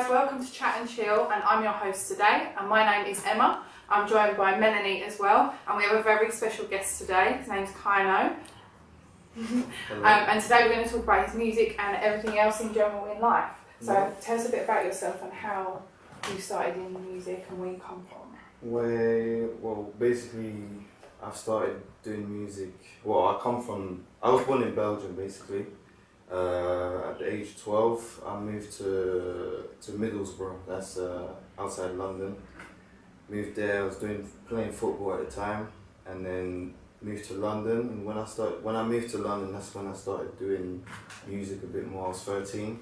Welcome to Chat and Chill, and I'm your host today, and my name is Emma. I'm joined by Melanie as well, and we have a very special guest today. His name's Kyno. And today we're going to talk about his music and everything else in general in life. So tell us a bit about yourself and how you started in music and where you come from. Well, basically I've started doing music, I was born in Belgium basically. At the age of 12 I moved to Middlesbrough, that's outside London. Moved there, I was playing football at the time, and then moved to London, and when I moved to London, that's when I started doing music a bit more. I was 13,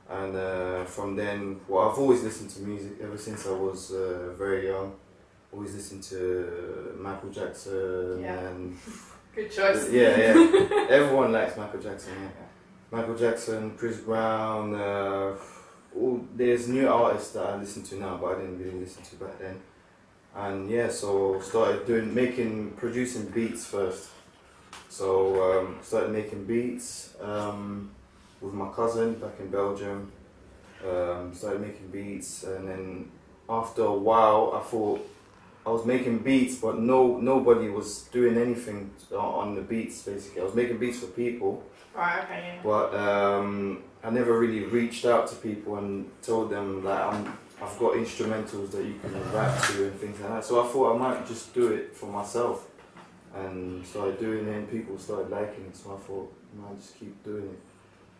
and from then, I've always listened to music ever since I was very young. Always listened to Michael Jackson and good choice. Yeah. Everyone likes Michael Jackson. Yeah. Michael Jackson, Chris Brown. There's new artists that I listen to now, but I didn't really listen to back then. And yeah, so started producing beats first. So started making beats with my cousin back in Belgium. Started making beats, and then after a while, I thought I was making beats, but nobody was doing anything on the beats. Basically, I was making beats for people. Right. Okay. Yeah. But I never really reached out to people and told them like I've got instrumentals that you can rap to and things like that. So I thought I might just do it for myself, and started doing it, and people started liking it. So I thought I might just keep doing it.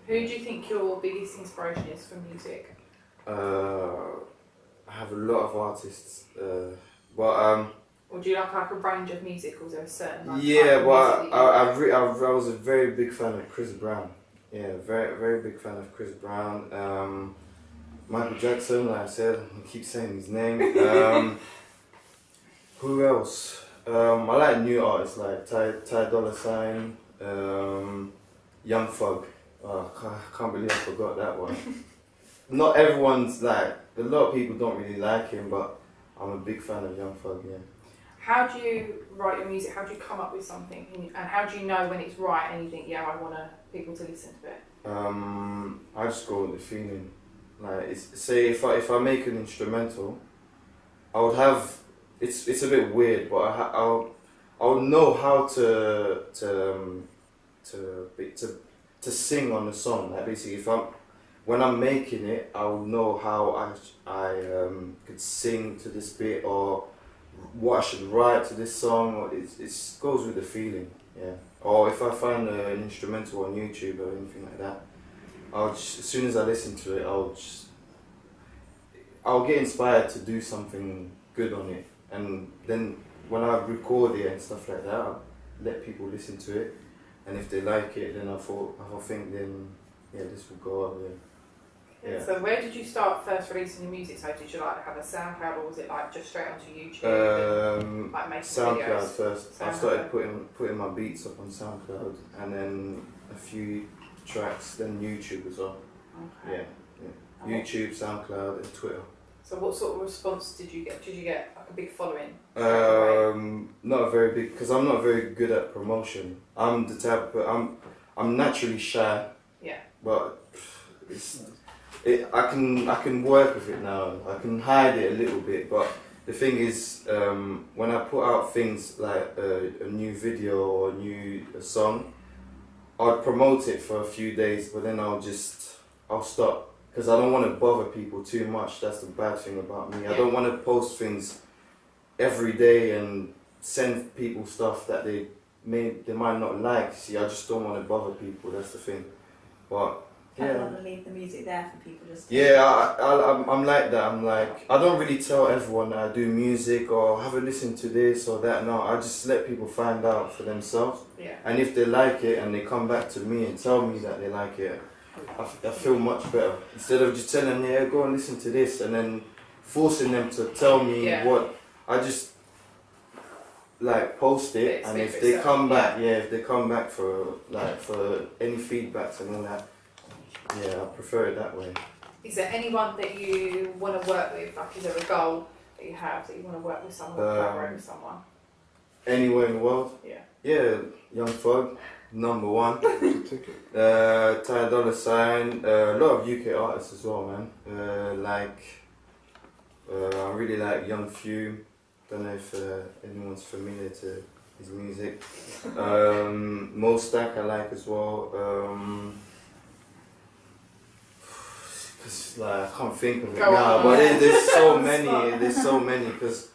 Who do you think your biggest inspiration is for music? I have a lot of artists, Or do you like a range of music, or is there a certain I was a very big fan of Chris Brown. Yeah, very big fan of Chris Brown. Michael Jackson, like I said, I keep saying his name. Who else? I like new artists like Ty Dolla $ign, Young Thug. I can't believe I forgot that one. Not everyone's like, a lot of people don't really like him, but I'm a big fan of Young Thug, yeah. How do you write your music? How do you come up with something? And how do you know when it's right and you think, yeah, I want people to listen to it? I just go with the feeling. Like, say if I make an instrumental, I would have, it's a bit weird, but I'll know how to sing on the song. Like basically, when I'm making it, I'll know how I could sing to this bit, or what I should write to this song. Or it goes with the feeling, yeah. Or if I find an instrumental on YouTube or anything like that, as soon as I listen to it, I'll get inspired to do something good on it, and then when I record it and stuff like that, I'll let people listen to it, and if they like it, then I think then yeah, this will go up there. Yeah. So where did you start first releasing your music? So did you like have a SoundCloud, or was it like just straight onto YouTube? Like making SoundCloud videos? first. I started putting my beats up on SoundCloud, and then a few tracks, then YouTube as well. Okay. Yeah. YouTube, SoundCloud, and Twitter. So what sort of response did you get? Did you get like a big following? Not a very big, because I'm not very good at promotion. I'm the type, I'm naturally shy. Yeah. But I can work with it now. I can hide it a little bit, but the thing is, when I put out things like a new video or a song, I'd promote it for a few days, but then I'll stop, because I don't want to bother people too much. That's the bad thing about me. I don't want to post things every day and send people stuff that they might not like. See, I just don't want to bother people. That's the thing. But I don't want to leave the music there for people just to... Yeah, I'm like that. I'm like, I don't really tell everyone that I do music or have a listen to this or that. No, I just let people find out for themselves. Yeah. And if they like it and they come back to me and tell me that they like it, I feel much better. Instead of just telling them, yeah, go and listen to this, and then forcing them to tell me what, I just like post it, and if they come back, if they come back for any feedbacks and all that, yeah, I prefer it that way. Is there anyone that you want to work with? Like, is there a goal that you have that you want to work with someone or collaborate with someone? Anywhere in the world? Yeah. Yeah, Young Thug, #1. Ty Dolla $ign, a lot of UK artists as well, man. I really like Young Few. Don't know if anyone's familiar to his music. Mo Stack I like as well. Cause like I can't think of it now, but there's so many. There's so many because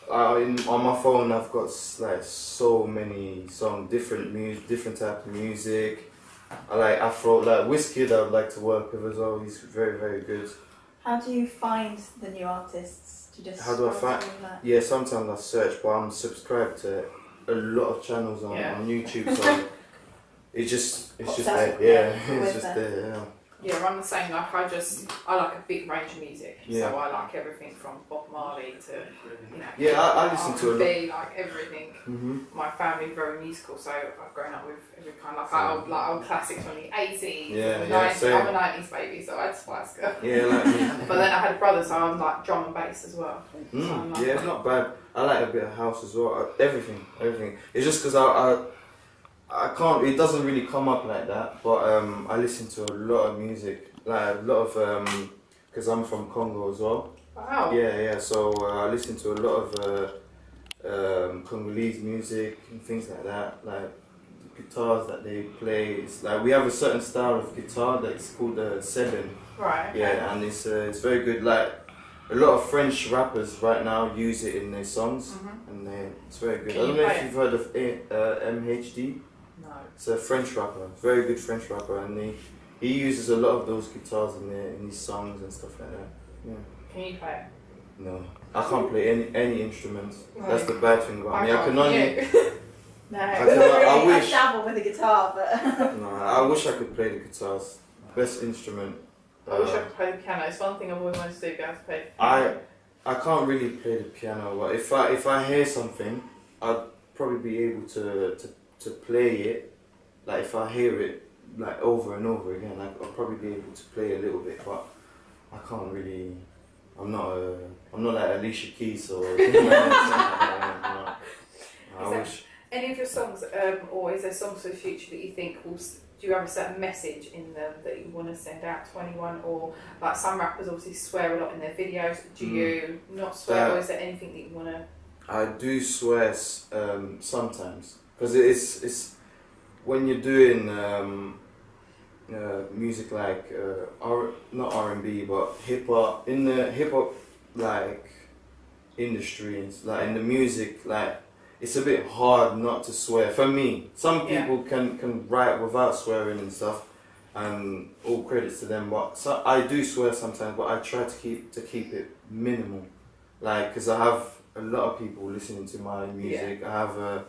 on my phone I've got like so many songs, different type of music. I like Afro, like Wizkid I would like to work with as well. He's very, very good. How do you find the new artists? Do you just How do I find? that? Yeah, sometimes I search, but I'm subscribed to a lot of channels on YouTube, so it's just there. Yeah, it's just there. Yeah. Yeah, I'm the same. Like I like a big range of music. Yeah. So I like everything from Bob Marley to Yeah, I listen to a lot. Like everything. Mm-hmm. My family's very musical, so I've grown up with every kind of like old classics from the 80s, Yeah, the yeah, 90s. same. I'm a 90s baby, so I had Spice Girl. Yeah, like me. But then I had a brother, so I'm like drum and bass as well. So I'm like, Yeah, it's not bad. I like a bit of house as well. Everything. It's just because I can't. It doesn't really come up like that. But I listen to a lot of music, like a lot of because I'm from Congo as well. Wow. Yeah. So I listen to a lot of Congolese music and things like that. Like the guitars that they play. It's like we have a certain style of guitar that's called seven. Right. Okay. Yeah, and it's very good. Like a lot of French rappers right now use it in their songs, and it's very good. Can I don't you know play if you've heard of MHD. No. It's a French rapper, very good French rapper, and he uses a lot of those guitars in his songs and stuff like that. Yeah. Can you play it? No, I can't play any instruments. No. That's the bad thing about me. I can only. No, I wish. I dabble with the guitar, but No, I wish I could play the guitars. Best instrument. I wish I could play the piano. It's one thing I've always wanted to do, be able to play the piano. I can't really play the piano, but if I hear something, I'd probably be able to play it. Like if I hear it like over and over again, like, I'll probably be able to play a little bit, but I can't really. I'm not like Alicia Keys or something like that. No. I wish. Any of your songs, or is there songs for the future that you think will? Do you have a certain message in them that you want to send out to anyone? Or like some rappers obviously swear a lot in their videos. Do you not swear, or is there anything that you want to? I do swear sometimes, because it's when you're doing music like not R&B but hip hop, in the hip hop like industry, and like in the music, like it's a bit hard not to swear for me. Some people can write without swearing and stuff, and all credits to them, but I do swear sometimes, but I try to keep it minimal, like because I have a lot of people listening to my music. I have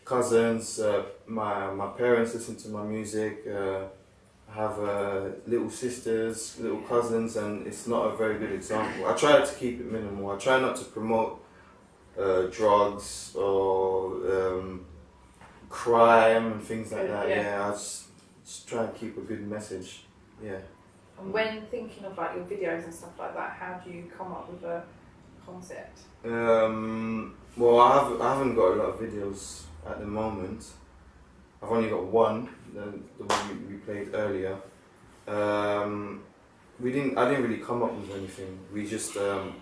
cousins, my parents listen to my music, I have little sisters, little cousins, and it's not a very good example. I try to keep it minimal. I try not to promote drugs or crime and things like that. I just try and keep a good message. Yeah. And when thinking of like your videos and stuff like that, how do you come up with a concept? Well, I haven't got a lot of videos at the moment. I've only got one, the one we played earlier. I didn't really come up with anything. We just I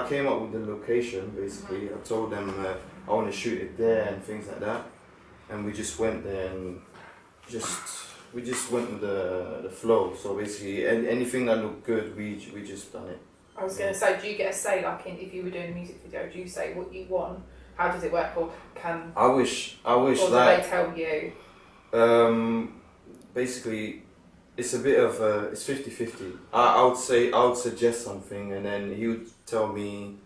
came up with the location basically. I told them I want to shoot it there and things like that, and we just went there and we just went with the flow. So basically, anything that looked good, we just done it. I was going to say, do you get a say, like if you were doing a music video, do you say what you want? How does it work, or can? I wish. Or do they tell you? Basically, it's a bit of it's 50-50. I would suggest something, and then he would tell me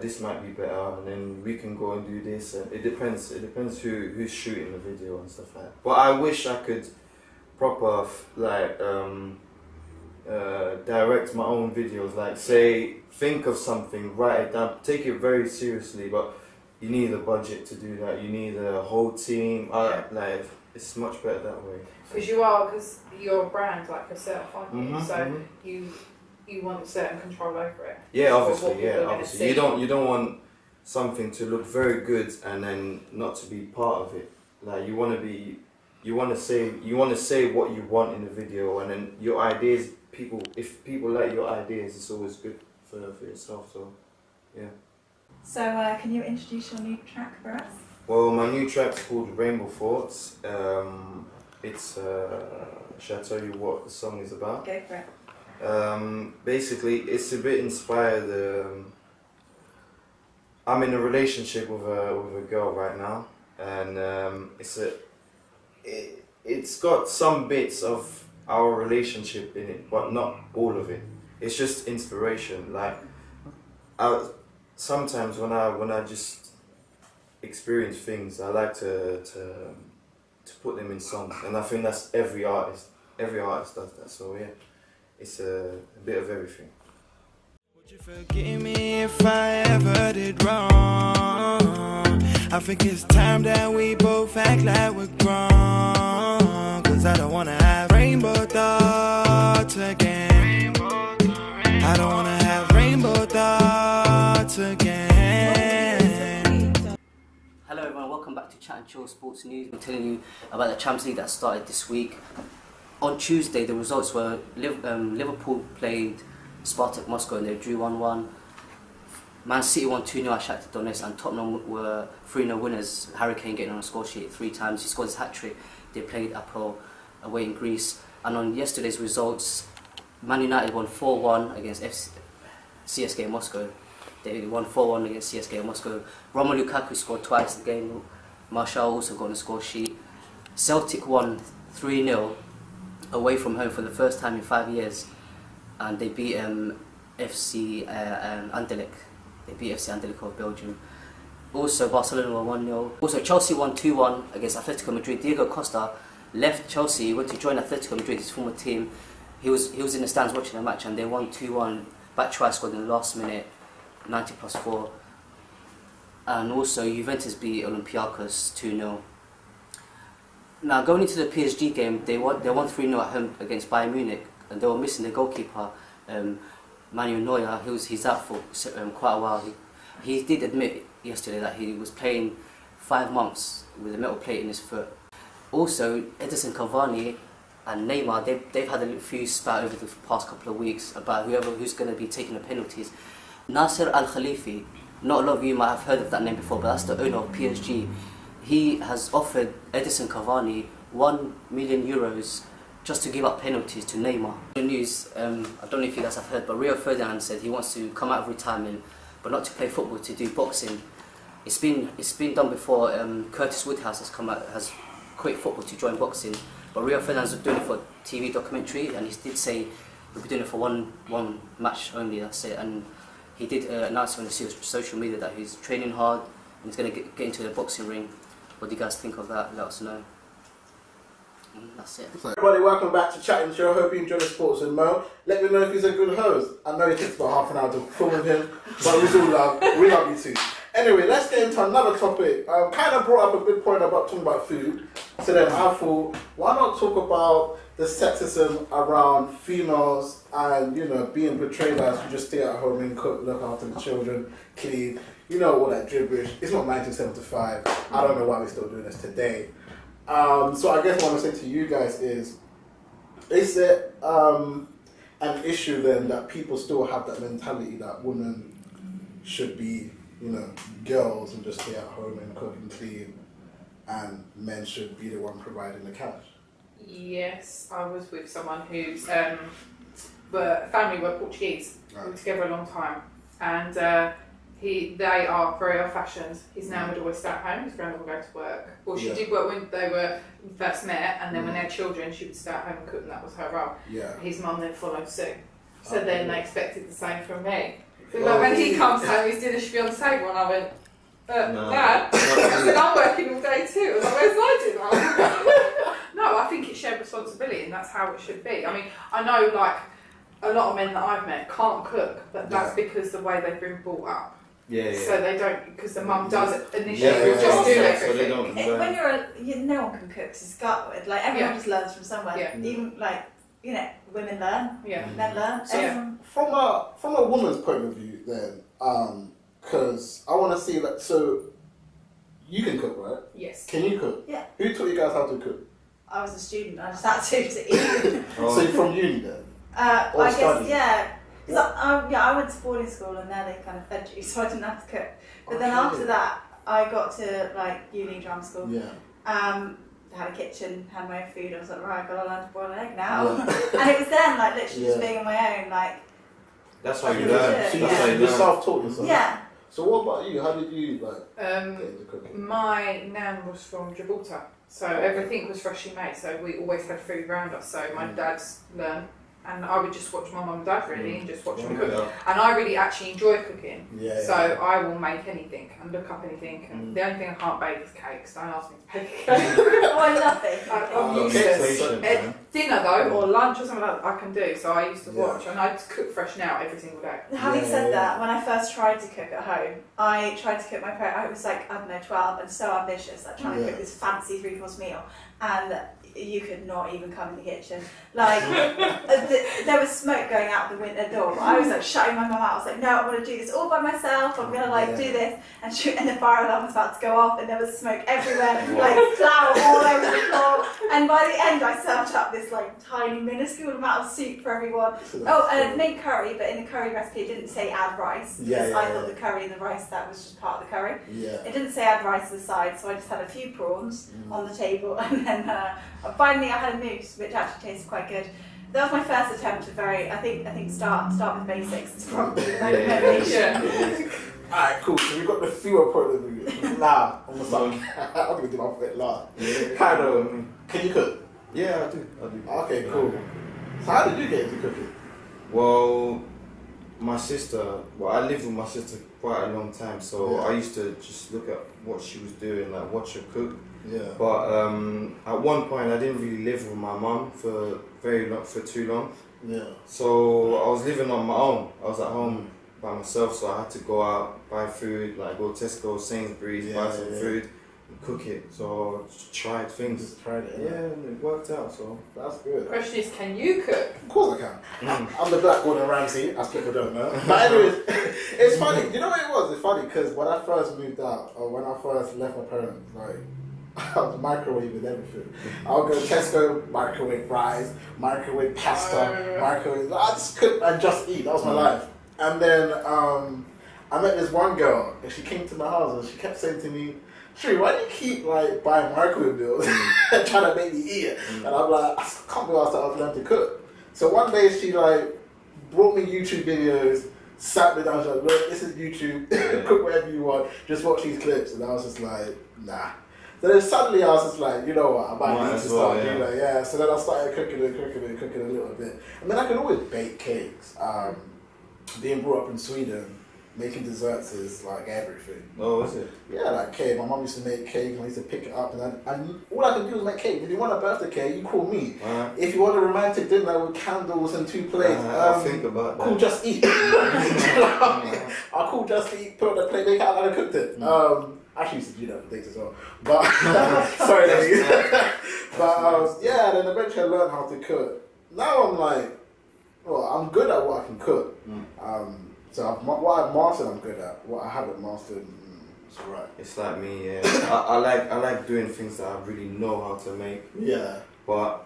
this might be better, and then we can go and do this. And it depends. It depends who's shooting the video and stuff like that. But I wish I could proper like direct my own videos. Like say, think of something, write it down, take it very seriously, but you need a budget to do that. You need a whole team. Like it's much better that way. Because you're a brand, like yourself, aren't you? So you want certain control over it. Yeah, obviously. You don't want something to look very good and then not to be part of it. Like you want to say what you want in the video, and then your ideas if people like your ideas, it's always good for yourself. So, yeah. So, can you introduce your new track for us? Well, my new track's called Rainbow Thoughts. Shall I tell you what the song is about? Go for it. Basically, it's a bit inspired. I'm in a relationship with a girl right now, and it's got some bits of our relationship in it, but not all of it. It's just inspiration. Like, sometimes when I just experience things, I like to put them in songs, and I think that's every artist does that. So yeah, it's a bit of everything. Would you forgive me if I ever did wrong? I think it's time that we both act like we're grown, 'cause I don't wanna have rainbow thoughts again. I don't wanna have rainbow thoughts again. Hello everyone, welcome back to Chat and Chill Sports News. I'm telling you about the Champions League that started this week. On Tuesday, the results were Liverpool played Spartak Moscow and they drew 1-1. Man City won 2-0 at Shakhtar Donetsk, and Tottenham were 3-0 winners. Harry Kane getting on a score sheet 3 times. He scored his hat-trick. They played Apro away in Greece. And on yesterday's results, Man United won 4-1 against CSKA Moscow. They won 4-1 against CSKA Moscow. Romelu Lukaku scored twice the game. Martial also got on the score sheet. Celtic won 3-0 away from home for the first time in 5 years, and they beat FC Anderlecht. They beat FC Anderlecht of Belgium. Also, Barcelona won 1-0. Also, Chelsea won 2-1 against Atletico Madrid. Diego Costa left Chelsea, went to join Atletico Madrid, his former team. He was in the stands watching the match, and they won 2-1. Batshuayi scored in the last minute, 90+4. And also, Juventus beat Olympiacos 2-0. Now, going into the PSG game, they won 3-0 at home against Bayern Munich, and they were missing their goalkeeper, Manuel Neuer. He's out for quite a while. He did admit yesterday that he was playing 5 months with a metal plate in his foot. Also, Edison Cavani and Neymar, they've had a few spat over the past couple of weeks about who's going to be taking the penalties. Nasser Al-Khalifi, not a lot of you might have heard of that name before, but that's the owner of PSG. He has offered Edison Cavani €1 million just to give up penalties to Neymar. The news, I don't know if you guys have heard, but Rio Ferdinand said he wants to come out of retirement, but not to play football, to do boxing. It's been done before. Curtis Woodhouse has quit football to join boxing, but Rio Ferdinand's doing it for a TV documentary, and he did say he'll be doing it for one match only. That's it. And he did announce on his social media that he's training hard and he's going to get into the boxing ring. What do you guys think of that? Let us know. That's it. Everybody, welcome back to Chat and Chill. Hope you enjoy the sports with Mo. Let me know if he's a good host. I know it takes about half an hour to film with him, but we love you too. Anyway, let's get into another topic. Kind of brought up a good point about talking about food. So then I thought, why not talk about the sexism around females and, being portrayed as you just stay at home and cook, look after the children, clean, all that gibberish. It's not 1975. I don't know why we're still doing this today. So I guess what I want to say to you guys is there an issue then that people still have that mentality that women should be, girls and just stay at home and cook and clean, and men should be the one providing the cash? Yes, I was with someone whose family were Portuguese. Right. We were together a long time, and they are very old-fashioned. His nan would always stay at home. His grandmother would go to work. Well, she did work when they were first met, and then when they had children, she would stay at home and cook, and that was her role. Yeah. His mum then followed suit. So then they expected the same from me. So like when he comes home, his dinner should be on the table, and I went, No. Dad, I said, I'm working all day too. I was like, where's my dinner? No, I think it's shared responsibility, and that's how it should be. I mean, I know like a lot of men that I've met can't cook, but that's because the way they've been brought up. Yeah. So they don't, because the mum does it initially, Yeah, just do so they everything. don't. When no one can cook to start with. Like everyone just learns from somewhere. Yeah. Even women learn, men learn. From a woman's point of view, then, because I want to see that. So you can cook, right? Yes. Can you cook? Yeah. Who taught you guys how to cook? I was a student. I just had to eat. So you're from uni then? Or I study? guess, yeah. Because I went to boarding school and there they kind of fed you, so I didn't have to cook. But then after that, I got to like uni drama school. Yeah. Had a kitchen, had my own food. I was like, right, I've got to learn to boil an egg now. And it was then, like, literally just being on my own, like. That's how you Yeah. learn. So That's how you you learn. self-taught yourself? Yeah. So what about you? How did you like get into cooking? My nan was from Gibraltar, so everything was freshly made. So we always had food around us. So my dad's learned, and I would just watch my mum and dad really, and just watch them cook. And I really actually enjoy cooking. So I will make anything and look up anything. And the only thing I can't bake is cakes. Don't ask me to bake a cake. Oh, I love it. I'm useless. Dinner though, or lunch or something like that, I can do. So I used to watch, and I just cook fresh now every single day. Having said that, when I first tried to cook at home, I tried to cook my parents. I was like, I don't know, 12, and so ambitious, like trying to cook this fancy 3-course meal, and you could not even come in the kitchen. Like, there was smoke going out the window door. I was like shutting my mum out. I was like, no, I'm going to do this all by myself. I'm going to like do this. And the fire alarm was about to go off, and there was smoke everywhere, like flour all over the floor. And by the end, I served up this like tiny, minuscule amount of soup for everyone. Oh, and it made curry, but in the curry recipe, it didn't say add rice. Because I thought the curry and the rice, that was just part of the curry. It didn't say add rice to the side, so I just had a few prawns on the table, and then finally I had a mousse, which actually tasted quite good. That was my first attempt at I think start with basics. It's probably the recommendation. Alright, cool. So we've got the fewer point of view. Nah, I'm going to do my bit last. Kyno, can you cook? Yeah, I do. Okay, cool. So how did you get into cooking? Well, my sister, I lived with my sister quite a long time, so I used to just look at what she was doing, like watch her cook. But at one point I didn't really live with my mum for too long. So I was living on my own. I was at home by myself, so I had to go out, buy food, like go Tesco, Sainsbury's, buy some food, and cook it. So I just tried things. Just tried it. And it worked out. So that's good. The question is, can you cook? Of course I can. I'm the Black Gordon Ramsay, as people don't know. But anyways, it's funny. You know what it was? It's funny because when I first moved out, or when I first left my parents, like, I was microwaving everything. I would go to Tesco, microwave fries, microwave pasta, microwave. I just cook and just eat. That was my life. And then I met this one girl, and she came to my house, and she kept saying to me, "Sharif, why do you keep like buying microwave meals and trying to make me eat it?" And I'm like, I can't believe I started learning to cook. So one day she like brought me YouTube videos, sat me down, she's like, "Look, this is YouTube. Cook whatever you want. Just watch these clips." And I was just like, nah. So then suddenly I was just like, you know what, I might need to start doing that. So then I started cooking a little bit. And then I could always bake cakes. Being brought up in Sweden, making desserts is like everything. Oh, is it? Yeah, like cake. My mum used to make cake, and I used to pick it up, and all I could do was make cake. If you want a birthday cake, you call me. If you want a romantic dinner with candles and 2 plates, I'll think about that. Cool, just eat. I'll cool, just eat, put it on the plate, make it out like I cooked it. Actually used to do that for dates as well. But, sorry ladies. But yeah, then eventually I learned how to cook. Now I'm like, well, I'm good at what I can cook. So what I've mastered, I'm good at. What I haven't mastered, it's alright. It's like me, yeah. I like doing things that I really know how to make. Yeah. But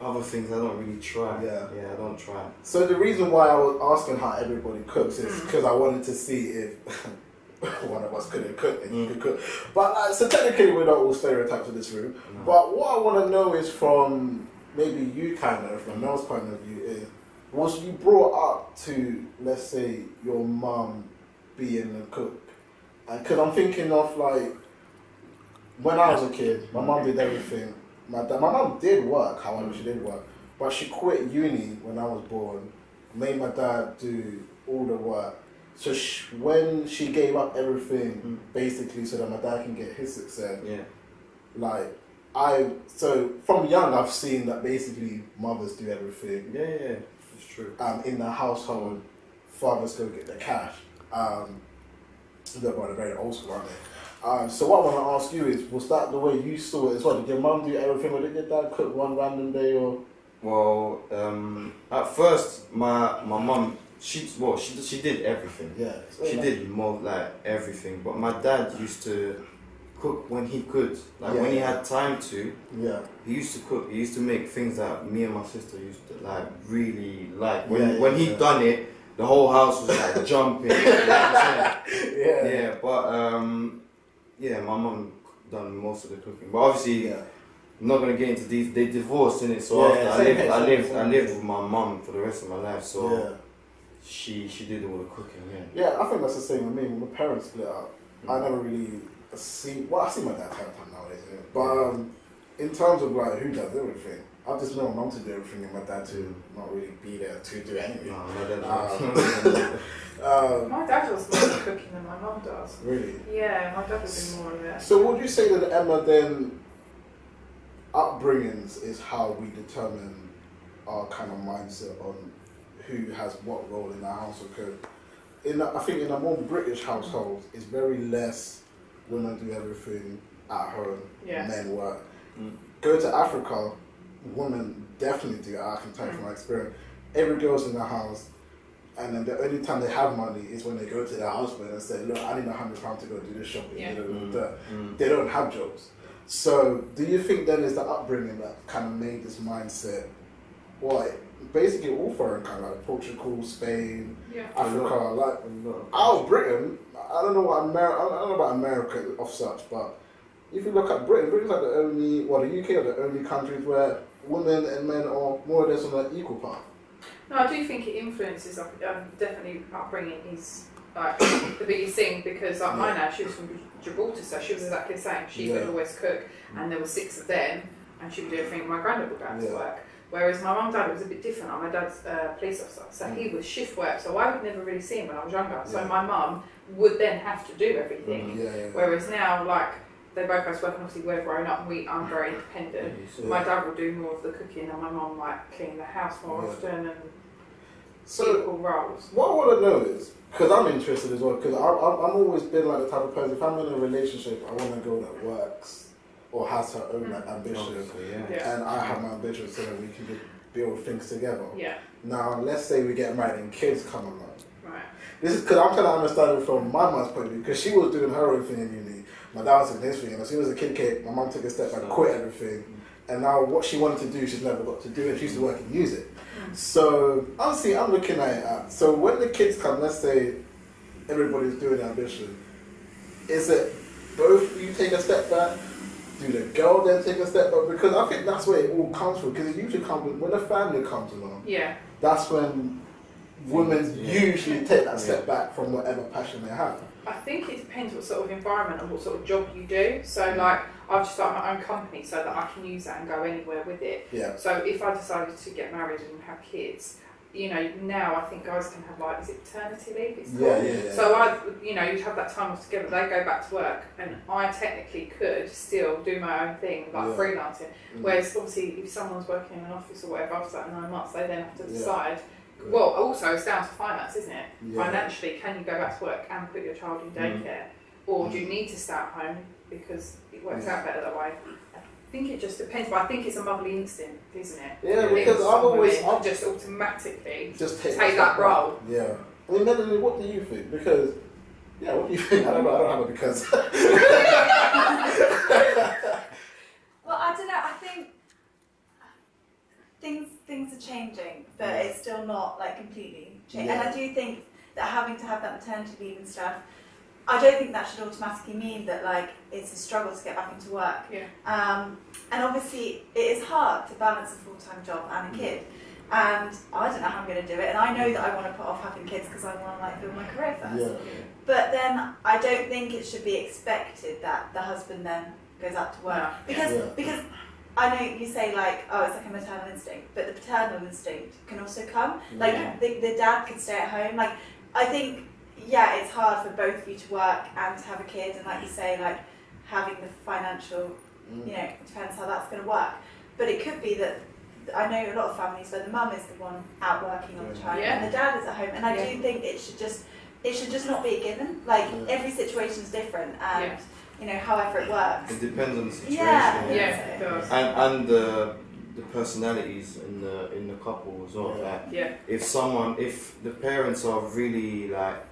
other things I don't really try. Yeah, I don't try. So the reason why I was asking how everybody cooks is because I wanted to see if one of us couldn't cook and you could cook. But so technically we're not all stereotypes in this room. But what I want to know is from maybe you from Mel's point of view is, was you brought up to, let's say, your mum being a cook? Because I'm thinking of like, when I was a kid, my mum did everything. My mum did work, however she did work, but she quit uni when I was born, made my dad do all the work. So when she gave up everything, basically, so that my dad can get his success, so from young I've seen that basically mothers do everything. Yeah, it's true. In the household, fathers go get the cash. They're very old school, aren't they? So what I want to ask you is, was that the way you saw it as well? Did your mum do everything, or did your dad cook one random day, or? Well, at first my mum, she did everything. Yeah. She did more like everything, but my dad used to cook when he could, like when he had time to. Yeah. He used to cook. He used to make things that me and my sister used to like really like. When he'd done it, the whole house was like jumping. You know what I'm saying? Yeah, but yeah, my mum done most of the cooking. But obviously, I'm not gonna get into these. They divorced, innit? So after I lived with my mum for the rest of my life. So she did all the cooking. Yeah, I think that's the same with me. When my parents split up, I never really see. Well, I see my dad time nowadays, but in terms of like who does everything, I've just known my mum to do everything and my dad to not really be there to do anything. No, my dad. My dad does more of the cooking than my mum does. Really? Yeah, my dad would do more of it. So would you say that Emma then upbringings is how we determine our kind of mindset on who has what role in our household? Because I think in a more British household, it's very less women do everything at home, men work. Go to Africa, women definitely do. I can tell you from my experience. Every girl's in the house, and then the only time they have money is when they go to their husband and say, "Look, I need £100 to go do this shopping." They don't have jobs. So, do you think then is the upbringing that kind of made this mindset? Well, basically all foreign countries, like Portugal, Spain, Africa, Britain. I don't know what I don't know about America of such, but if you look at Britain's like the only, the UK are the only countries where women and men are more or less on an equal path. No, I do think it influences. Definitely, upbringing is like the biggest thing because like my nan, she was from Gibraltar, so she was exactly the same. She would always cook, and there were 6 of them, and she would do everything. My granddad would go out to work. Whereas my mum and dad was a bit different. Like my dad's a police officer, so he was shift work, so I would never really see him when I was younger. So my mum would then have to do everything. Whereas now, like, they both go to work, and obviously we're grown up and I'm very independent. My dad will do more of the cooking and my mum like clean the house more often and equal roles. What I want to know is, because I'm interested as well, because I've always been like the type of person, if I'm in a relationship, I want a girl that works or has her own ambition, and I have my ambition so that we can build things together. Now, let's say we get married and kids come along. This is because I'm trying to understand it from my mum's point of view, because she was doing her own thing in uni, my dad was doing his thing, and as soon as the kid came, my mum took a step back, quit everything, and now what she wanted to do, she's never got to do, and she used to work in music. So, honestly, I'm looking at it. So when the kids come, let's say everybody's doing ambition, is it both you take a step back? Do the girl then take a step back? Because I think that's where it all comes from. Because it usually comes when a family comes along. That's when women usually take that step back from whatever passion they have. I think it depends what sort of environment and what sort of job you do. So like, I've just started my own company so that I can use that and go anywhere with it. So if I decided to get married and have kids, you know, now I think guys can have like, is it paternity leave? It's called? So you'd have that time off together. They go back to work, and I technically could still do my own thing, like freelancing. Whereas obviously, if someone's working in an office or whatever after that 9 months, they then have to decide. Well, also it's down to finance, isn't it? Financially, can you go back to work and put your child in daycare, or do you need to stay at home because it works out better that way? I think it just depends, but I think it's a motherly instinct, isn't it? Yeah, because I've just automatically take that role. I mean, Melanie, what do you think? Because, what do you think? I don't have a because. Well, I don't know. I think things are changing, but it's still not like completely changed. And I do think that having to have that maternity leave and stuff, I don't think that should automatically mean that like it's a struggle to get back into work. And obviously it is hard to balance a full-time job and a kid. And I don't know how I'm going to do it. And I know that I want to put off having kids because I want to like build my career first. But then I don't think it should be expected that the husband then goes out to work because I know you say like, oh, it's like a maternal instinct, but the paternal instinct can also come. Like the dad can stay at home. Like I think. It's hard for both of you to work and to have a kid, and like you say, like having the financial, it depends how that's going to work. But it could be that I know a lot of families where the mum is the one out working all the time and the dad is at home, and I do think it should just not be a given. Like every situation is different, and however it works. It depends on the situation. It does. And the personalities in the couple as well. If the parents are really like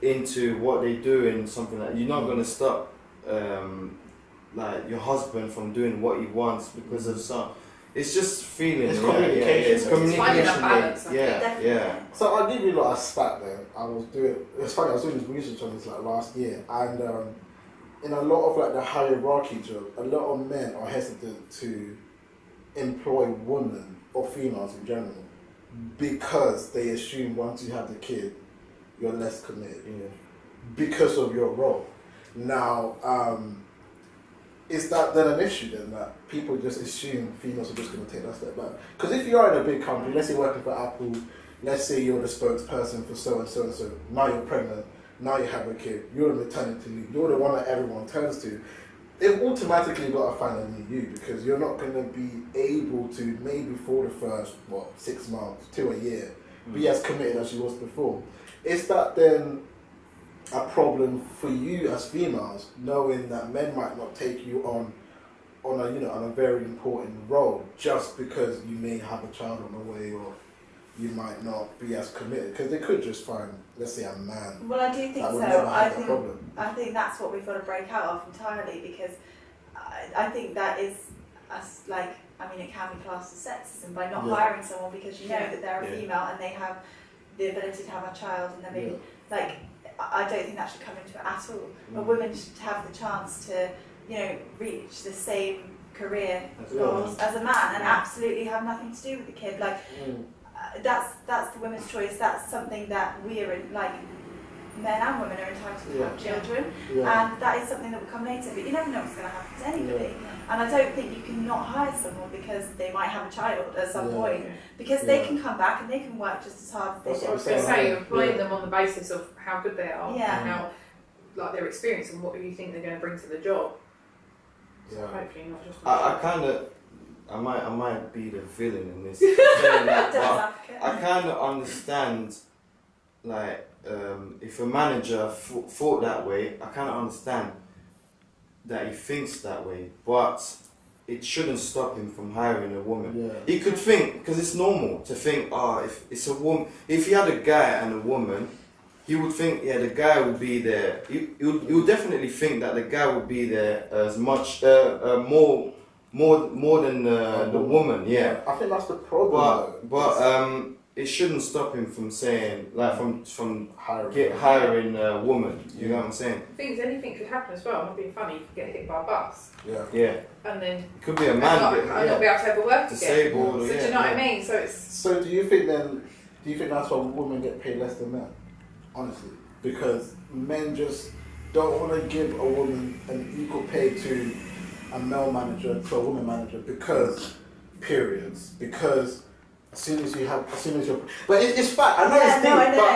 into what they do and something like, you're not going to stop like your husband from doing what he wants because of some. It's just feeling. It's communication. It's communication. Finding a balance, I Yeah, yeah. So I'll give you like a stat then. It's funny, I was doing this research on this like last year, and in a lot of like the hierarchy job, a lot of men are hesitant to employ women or females in general because they assume once you have the kid, you're less committed because of your role. Now, is that then an issue then, that people just assume females are just going to take that step back? Because if you are in a big company, let's say working for Apple, let's say you're the spokesperson for so and so and so, now you're pregnant, now you have a kid, you're on maternity leave, you're the one that everyone turns to, they've automatically got to find a new you, because you're not going to be able to, maybe for the first, 6 months to a year, be as committed as you was before. Is that then a problem for you as females, knowing that men might not take you on a very important role just because you may have a child on the way, or you might not be as committed, because they could just find, let's say, a man. Well, I do think that would so. never have that problem. I think that's what we've got to break out of entirely, because I think that is us, like, I mean, it can be classed as sexism by not hiring someone because you know that they're a female and they have the ability to have a child, and they're being like. I don't think that should come into it at all. But women should have the chance to, reach the same career goals as a man, and absolutely have nothing to do with the kid. Like, that's the women's choice. That's something that we are in, like, men and women are entitled to have children, and that is something that will come later. But you never know what's going to happen to anybody. And I don't think you can not hire someone because they might have a child at some point, because they can come back and they can work just as hard as they do. I was going to say, you're employing them on the basis of how good they are and how, like, their experience and what you think they're going to bring to the job. So hopefully not just. I might be the villain in this. I kind of understand, like, if a manager thought that way, I kind of understand that he thinks that way, but it shouldn't stop him from hiring a woman. He could think, because it's normal to think, if it's a woman, if he had a guy and a woman, he would think, the guy would be there. He would definitely think that the guy would be there as much, more than the woman. Yeah, I think that's the problem. But it shouldn't stop him from saying, like, from hiring a woman. You know what I'm saying? Anything could happen as well. Not being funny, you could get hit by a bus. Yeah. And then it could be a man. not be able to have a work disabled. So do you know what I mean? So do you think that's why women get paid less than men? Honestly, because men just don't want to give a woman an equal pay to a male manager to a woman manager because as soon as you're, but it's fact. I know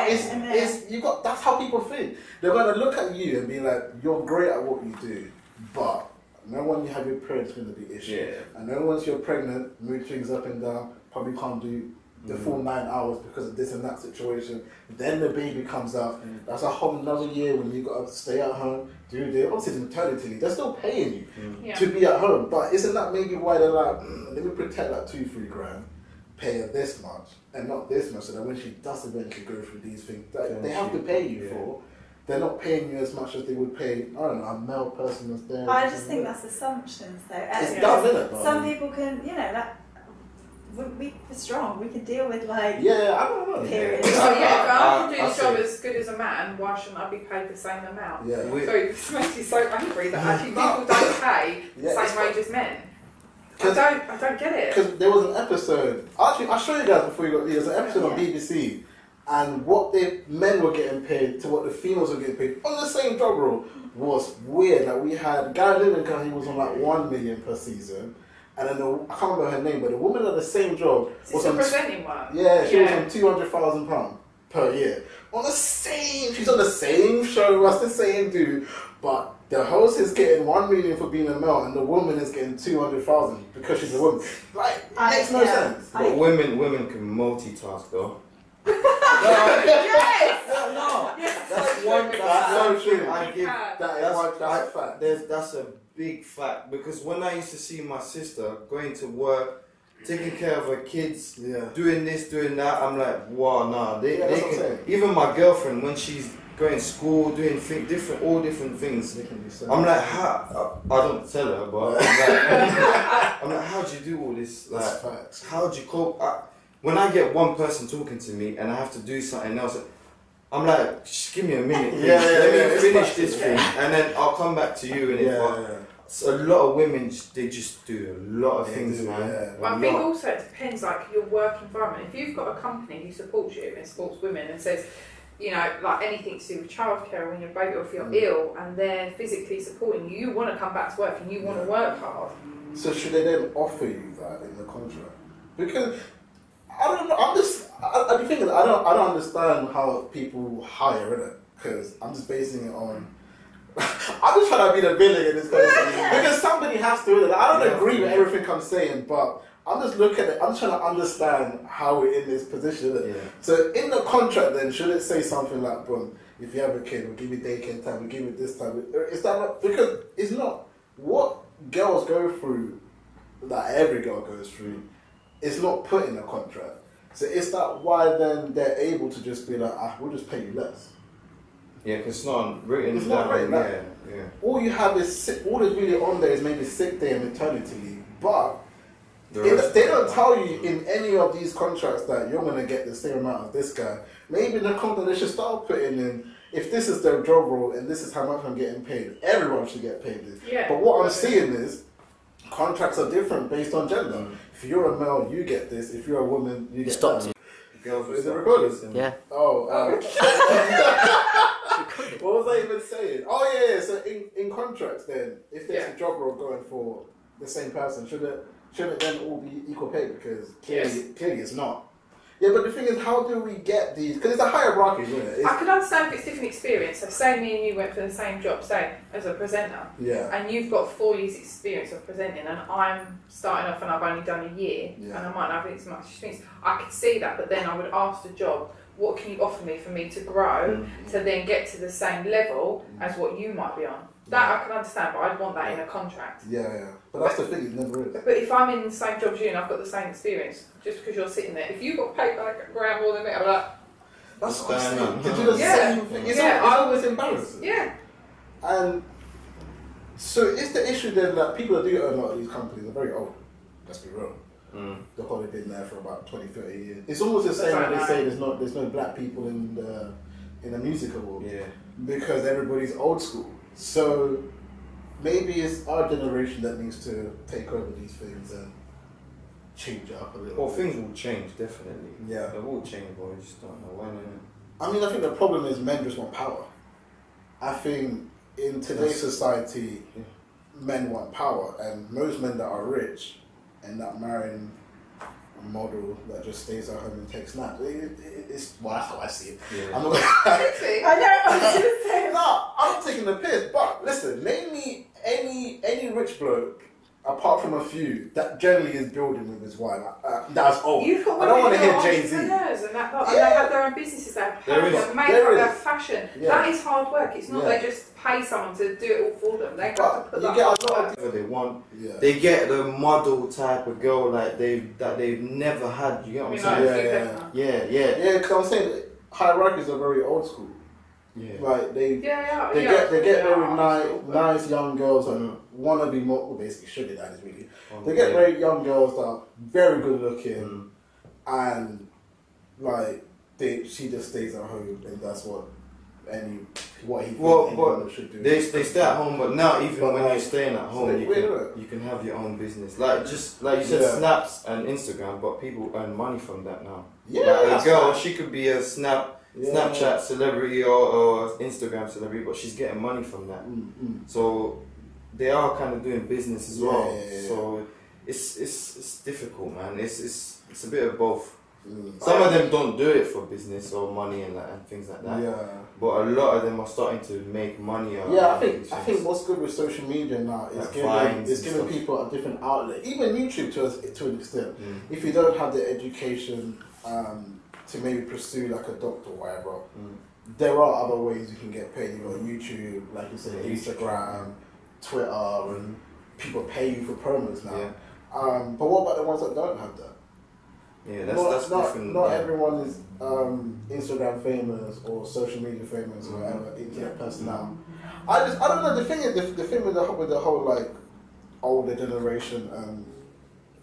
it's deep, but it's you got. That's how people think. They're gonna look at you and be like, "You're great at what you do," but no when you have your period is going to be issue. And then once you're pregnant, mood swings up and down. Probably can't do the full 9 hours because of this and that situation. Then the baby comes out. That's a whole another year when you got to stay at home. Obviously the maternity leave. They're still paying you to be at home. But isn't that maybe why they're like, let me protect that 2-3 grand, pay her this much and not this much, so that when she does eventually go through these things that they have to pay you for, they're not paying you as much as they would pay, I don't know, a male person that's there. I just think that's assumptions though. It's dumb, isn't it? Some people can, we're strong. We can deal with like. Yeah, I don't know. Periods. If I can do the job as good as a man, why shouldn't I be paid the same amount? Yeah. So this makes me so angry that actually people don't pay the same wage as men. I don't get it. Because there was an episode. Actually, I'll show you guys before you got there. There's an episode on BBC, and what the men were getting paid to what the females were getting paid on the same job role was weird. Like, we had Gary Lineker, he was on like 1 million per season. And then I can't remember her name, but the woman at the same job was on presenting one. Yeah, she was on £200,000 per year. She's on the same show as the same dude, but the host is getting 1 million for being a male, and the woman is getting 200,000 because she's a woman. Like, it makes no sense. But women can multitask though. Yes. No. Yes. That's so true. I give that's a fact. That's a big fact, because when I used to see my sister going to work, taking care of her kids, Yeah. doing this, doing that. I'm like, wow, nah. They that's what I'm can, saying. even my girlfriend, when she's going to school, doing all different things. They can be so I'm like, how? I don't tell her, but I'm like, how do you do all this? Like, That's facts. how do you cope? When I get one person talking to me and I have to do something else, I'm like, just give me a minute, please. Let me finish this thing, and then I'll come back to you. And so a lot of women, they just do a lot of things, man. Yeah. But I think also it depends, like your work environment. If you've got a company who supports you and supports women and says, you know, like anything to do with childcare when you're a baby or if you're ill and they're physically supporting you, you want to come back to work and you want to work hard. So should they then offer you that in the contract? Because I don't know. I'm just. I be thinking. I don't understand how people hire it because I'm just basing it on. I'm just trying to be the villain in this conversation because somebody has to do it. I don't agree with everything I'm saying, but I'm just looking at it. I'm trying to understand how we're in this position. Yeah. So in the contract, then should it say something like, "Boom, if you have a kid, we'll give you daycare time. We'll give you this time." Is that not because it's not what girls go through that every girl goes through? It's not put in a contract. So is that why then they're able to just be like, we'll just pay you less? Yeah, because it's not written It's not written down. Yeah. All you have is all that's really on there is maybe sick day and maternity leave. But they don't tell you in any of these contracts that you're going to get the same amount as this guy. Maybe in the contract they should start putting in, if this is their job role and this is how much I'm getting paid, everyone should get paid this. Yeah. But what I'm seeing is contracts are different based on gender. If you're a male, you get this. If you're a woman, you get that. Is it recorded? Yeah. Oh, what was I even saying? Oh yeah. So in contracts, then if there's a job role going for the same person, should it then all be equal pay? Because clearly it's not. Yeah, but the thing is, how do we get these? Because it's a hierarchy, isn't it? I could understand if it's different experience. So say me and you went for the same job, say as a presenter, and you've got 4 years experience of presenting and I'm starting off and I've only done a year and I might not have as much experience. I could see that, but then I would ask the job, what can you offer me for me to grow to then get to the same level as what you might be on? That I can understand, but I'd want that in a contract. Yeah. But that's the thing, it never is. But if I'm in the same job as you and I've got the same experience, just because you're sitting there, if you got paid like a grand more than me, I'm like, that's what I'm saying. saying. To do the same thing. It's always embarrassing. Yeah. And so is the issue then that people that do earn a lot of these companies are very old? Let's be real. They've probably been there for about 20, 30 years. It's almost the same when they say there's no black people in the music award. Yeah. Because everybody's old school. So maybe it's our generation that needs to take over these things and change it up a little. Well, things will change, definitely. Yeah. They will change, but we just don't know when. I mean, I think the problem is men just want power. I think in today's society, men want power, and most men that are rich end up marrying a model that just stays at home and takes naps. It's well, that's how I see it. Yeah. I'm not gonna I know, I was going to say. No, I'm not taking the piss, but listen, name me any rich bloke, apart from a few, that generally is building with his wife. That's old. You've got I don't want to women hear who are Jay-Z. entrepreneurs and that lot, and they have their own businesses, they have There makeup, is. they have fashion. Yeah. That is hard work. It's not Yeah. they just pay someone to do it all for them. They have to But put you that get hard a lot work. of Whatever they want. Yeah. They get the model type of girl like they've never had. You get what I'm saying? Yeah. Yeah, because I'm saying hierarchies are very old school. Yeah. Like they Yeah, get very old nice young girls that want to be more, well, basically sugar daddies really. Oh, They get yeah. very young girls that are very good looking and like she just stays at home and that's what he But should do. they stay at home, but now even But when like, you're staying at home, you can have your own business. Like just like you said, Yeah. snaps and Instagram, but people earn money from that now. Yeah, like that's a girl, right. she could be a Snapchat celebrity or Instagram celebrity, but she's getting money from that. So they are kind of doing business as well. Yeah. So it's difficult, man. It's a bit of both. Some of them don't do it for business or money and things like that. Yeah. But a lot of them are starting to make money. I think what's good with social media now is Like giving people a different outlet. Even YouTube to an extent. If you don't have the education to maybe pursue like a doctor or whatever, there are other ways you can get paid. You got YouTube, like you said, Instagram, Twitter, and people pay you for promos now. Yeah. But what about the ones that don't have that? Yeah, that's different. Not yeah. everyone is Instagram famous or social media famous or whatever, internet personnel. I don't know. The thing with the whole like older generation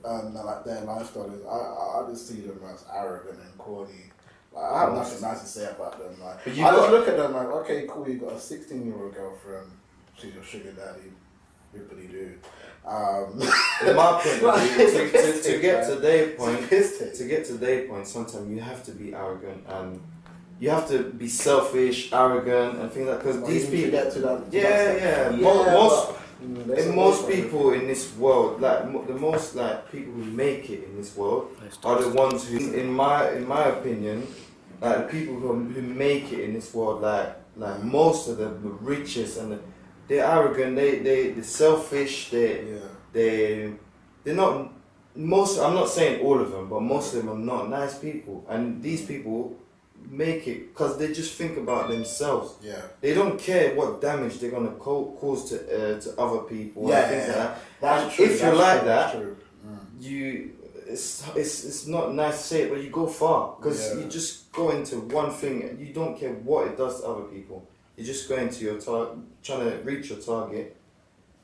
and like their lifestyle is I just see them as arrogant and corny. Like, I have nothing nice to say about them. Like, I just look at them like, okay, cool, you got a 16-year-old girlfriend, she's your sugar daddy, rippity dude. In my point of view, to get to their point, sometimes you have to be arrogant and you have to be selfish, arrogant, and things like that. Because these people get to that. Most people in this world, like the most like people who make it in this world, are the ones who, in my opinion, like the people who make it in this world, like most of them, the richest and they're arrogant, they're selfish, they're not most. I'm not saying all of them, but most of them are not nice people, and these people make it because they just think about themselves. Yeah. They don't care what damage they're gonna cause to other people. Yeah, and things like that. That's true. If you're like that, true. it's not nice to say it, but you go far because you just go into one thing and you don't care what it does to other people. You're just going to your trying to reach your target,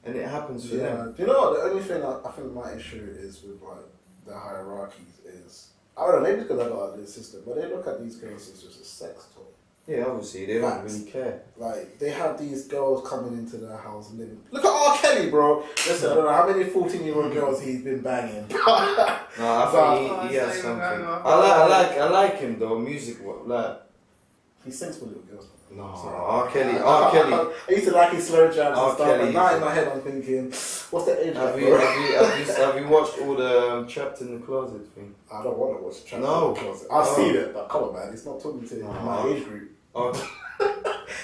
and it happens for them. Do you know what? The only thing I think my issue is with like the hierarchies is, I don't know, maybe because I got this system, but they look at these girls as just a sex toy. Yeah, obviously they don't really care. Like they have these girls coming into their house and living. Look at R. Kelly, bro. Listen, I don't know how many 14-year-old girls he's been banging. No, I think he has something. I like him though. Music, like he sings for little girls. No, Sorry. R. Kelly. I used to like his slow jams and stuff. Kelly. But now in my head I'm thinking, what's the age gap? Have you watched all the Trapped in the Closet thing? I don't want to watch Trapped in the Closet. I've seen it, but come on, man, it's not talking to my age group.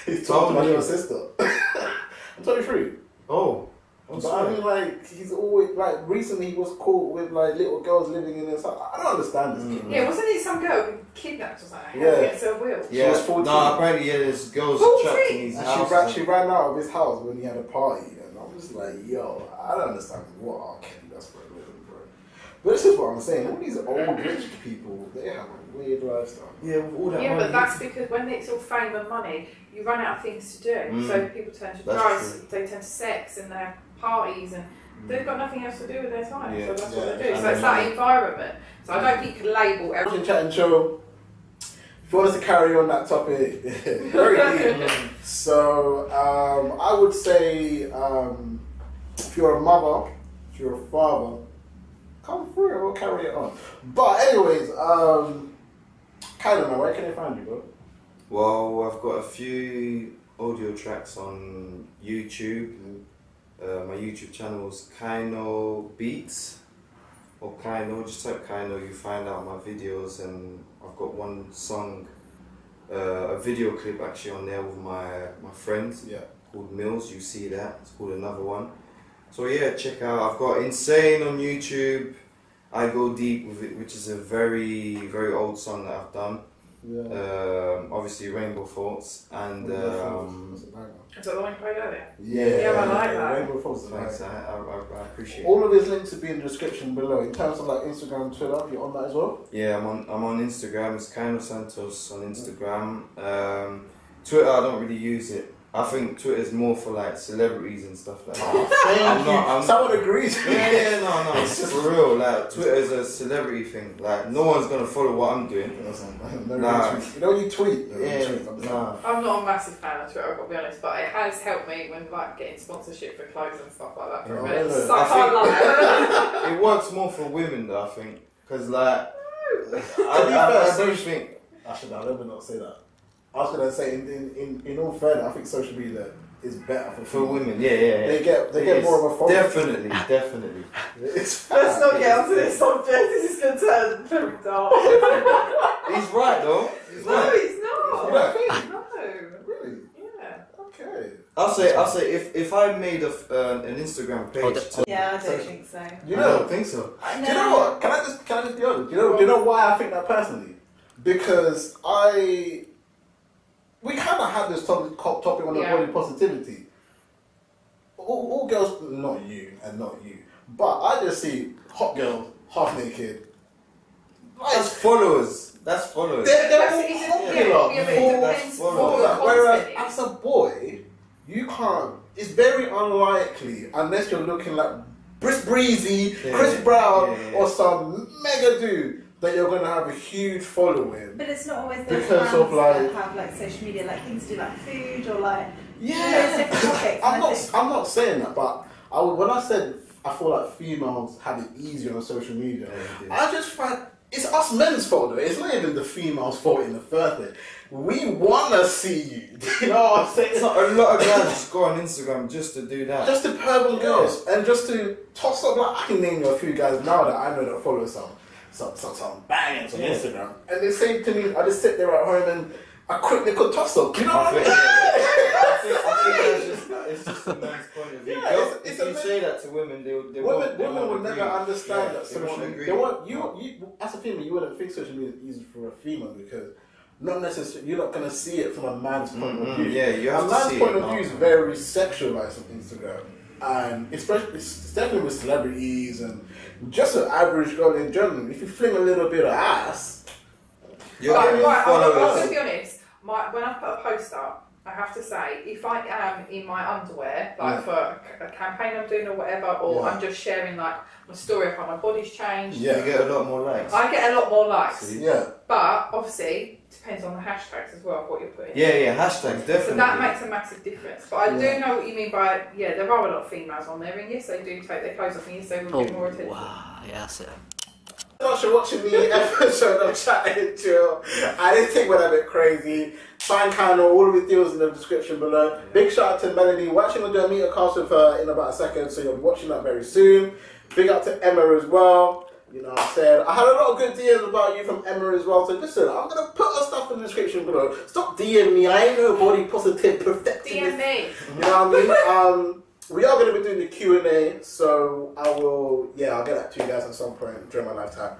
He's talking to my sister. I'm 23. Oh. But I mean, like, he's always, like, recently he was caught with, like, little girls living in his house. I don't understand this kid. Yeah, wasn't it some girl who kidnapped or something? Yeah. Against her will? Yeah. She was 14. No, apparently, there's girls 14? trapped in his house. She ran out of his house when he had a party. And I'm just like, yo, I don't understand what R. Kelly does for a living, bro. But this is what I'm saying. All these old rich people, they have a weird lifestyle. Yeah, with all that money. But that's because when it's all fame and money, you run out of things to do. So people turn to drugs, they turn to sex, and they have parties, and they've got nothing else to do with their time. So that's what they do. So it's that environment. So I don't think you can label everything. Chat and show. If you want us to carry on that topic, very deep. So I would say if you're a mother, if you're a father, come through and we'll carry it on. But anyways, Kyno, man, where can they find you, bro? Well, I've got a few audio tracks on YouTube. My YouTube channel is Kyno Beats or Kyno. Just type Kyno, you find out my videos, and I've got one song, a video clip actually on there with my friends called Mills. You see that? It's called Another One. So yeah, check out. I've got Insane on YouTube. I Go Deep with it, which is a very, very old song that I've done. Obviously Rainbow Thoughts and Is that the one you played earlier? Yeah, I like that. Rainbow Thoughts. thanks, I appreciate it. All of his links will be in the description below. In terms of like Instagram, Twitter, you're on that as well? Yeah, I'm on Instagram. It's Kyno Santos on Instagram. Twitter, I don't really use it. I think Twitter is more for like celebrities and stuff like that. Someone agrees. Yeah, no, it's just for real. Like Twitter is a celebrity thing. Like no one's gonna follow what I'm doing. Nah. You know you tweet. Nah. I'm not a massive fan of Twitter, I've got to be honest, but it has helped me when like getting sponsorship for clothes and stuff like that. For a minute. Really? So I can't love it. It works more for women though, I think, because like I do think. Actually, I'll never not say that. I was gonna say, in all fairness, I think social media is better for women. Yeah. They get more of a focus. Definitely. It's Let's not get onto this subject. This is going to turn very dark. He's right though. He's No, right. it's not. No. Really? Yeah. Okay. I'll say if I made an Instagram page. Yeah, I don't think so. You I know? don't think so. Do you know what? Can I just be honest? Do you know why I think that personally? Because we kind of had this topic on the body positivity. All girls, not you and not you, But I just see hot girls half naked. That's followers. That's followers. They're It's- all yeah, popular. yeah, but it depends That's what your Whereas content is. as a boy, you can't. It's very unlikely unless you're looking like Brice Breezy, Yeah, Chris Brown, yeah. or some mega dude that you're gonna have a huge following. But it's not always those Because brands of, like- that have like social media, like things to do like food or like Yeah, different topics. I'm and I think- not saying that, but when I said I feel like females had it easier on social media, I just find it's us men's fault though. It's not even the females' fault in the first place. We wanna see you. You know what I'm saying? It's not a lot of guys just go on Instagram just to do that. Just to perv on girls and just to toss up. Like I can name you a few guys now that I know that follow some bangers on Instagram, and they say to me, I just sit there at home and I quickly could toss up. You know what I mean? I think it's just a man's point of view. Yeah, Girls, it's if a you man- say that to women, they Women won't will never agree. understand Yeah, that they social won't media. agree. They want you as a female. You wouldn't think social media is easy for a female because not necessarily you're not gonna see it from a man's point of view. Yeah, you have a to man's see point it of view is now. very sexualized on Instagram, and especially it's definitely with celebrities and just an average girl in general. If you fling a little bit of ass, You're Right, getting right, I'm followers. going to be honest. When I put a post up, I have to say, if I am in my underwear, like for a campaign I'm doing or whatever, or I'm just sharing like my story of how my body's changed, You get a lot more likes. I get a lot more likes. yeah. But obviously, depends on the hashtags as well, what you're putting. Yeah, hashtags, definitely. So that makes a massive difference. But I do know what you mean by, there are a lot of females on there, and yes, they do take their clothes off, and yes, they will get more attention. Wow, yeah, that's it. Thanks for watching the episode of Chat and Chill. I didn't think we're a bit crazy. Find Kyno, all of his deals in the description below. Big shout out to Melanie. We're actually going to do a meet cast with her in about a second, so you'll be watching that very soon. Big up to Emma as well. You know what I said? I had a lot of good DMs about you from Emma as well, so listen, I'm going to put her stuff in the description below. Stop DMing me, I ain't no body positive perfectionist. DM me. You know what I mean? We are going to be doing the Q&A, so I'll get that to you guys at some point during my lifetime.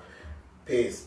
Peace.